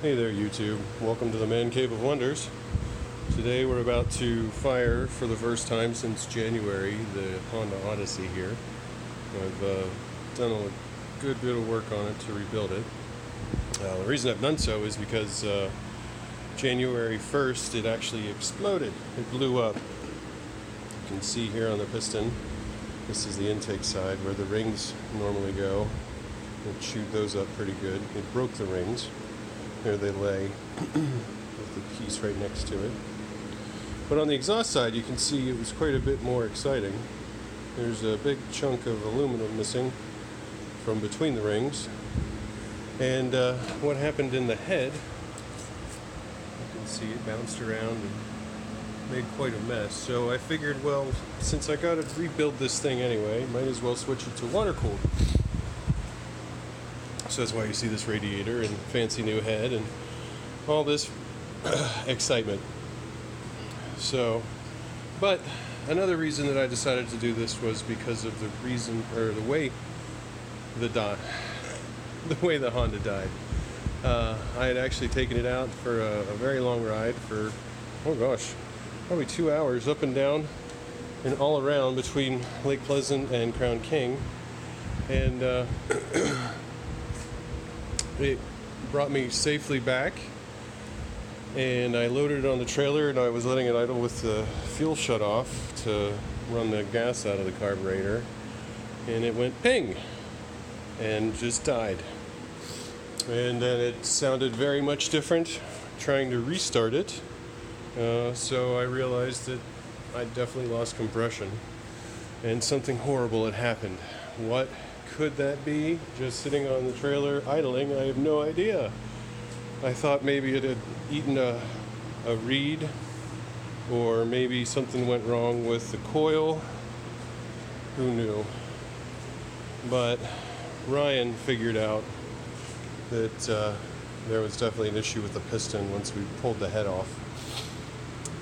Hey there YouTube, welcome to the Man Cave of Wonders. Today we're about to fire for the first time since January the Honda Odyssey here. I've done a good bit of work on it to rebuild it. The reason I've done so is because January 1st it actually exploded. It blew up. You can see here on the piston, this is the intake side where the rings normally go. It chewed those up pretty good. It broke the rings. There they lay with the piece right next to it. But on the exhaust side, you can see it was quite a bit more exciting. There's a big chunk of aluminum missing from between the rings. And what happened in the head, you can see it bounced around and made quite a mess. So I figured, well, since I got to rebuild this thing anyway, might as well switch it to water-cooled. So that's why you see this radiator and fancy new head and all this excitement. So, but another reason that I decided to do this was because of the reason, or the way the Honda died. I had actually taken it out for a very long ride for, oh gosh, probably 2 hours up and down and all around between Lake Pleasant and Crown King. And it brought me safely back, and I loaded it on the trailer, and I was letting it idle with the fuel shut off to run the gas out of the carburetor, and it went ping and just died. And then it sounded very much different trying to restart it, so I realized that I definitely lost compression and something horrible had happened. What could that be? Just sitting on the trailer idling? I have no idea. I thought maybe it had eaten a reed, or maybe something went wrong with the coil. Who knew? But Ryan figured out that there was definitely an issue with the piston once we pulled the head off.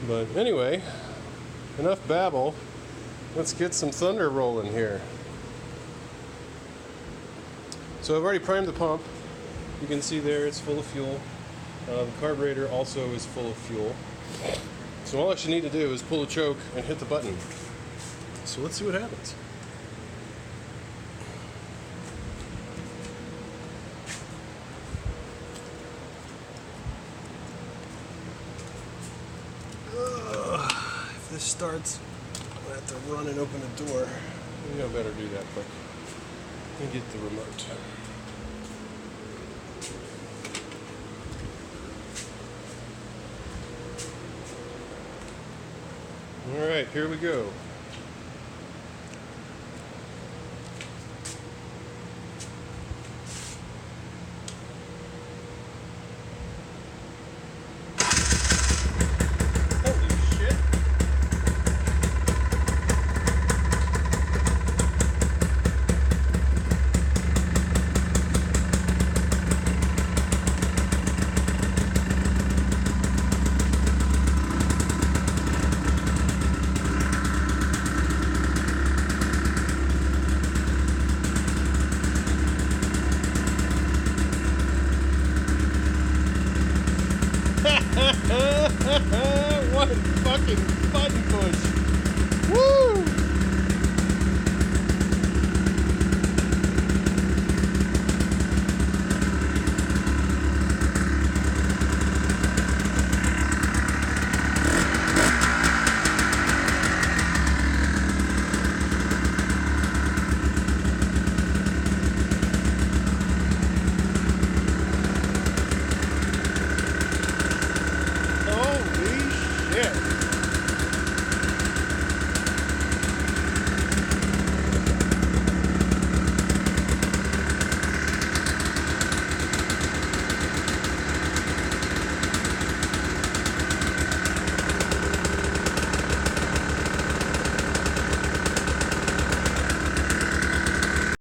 But anyway, enough babble. Let's get some thunder rolling here. So I've already primed the pump. You can see there it's full of fuel. The carburetor also is full of fuel. So all I should need to do is pull the choke and hit the button. So let's see what happens. If this starts, I'm gonna have to run and open the door. Maybe I better do that quick. Let me get the remote. All right, here we go. What a fucking button push! Woo!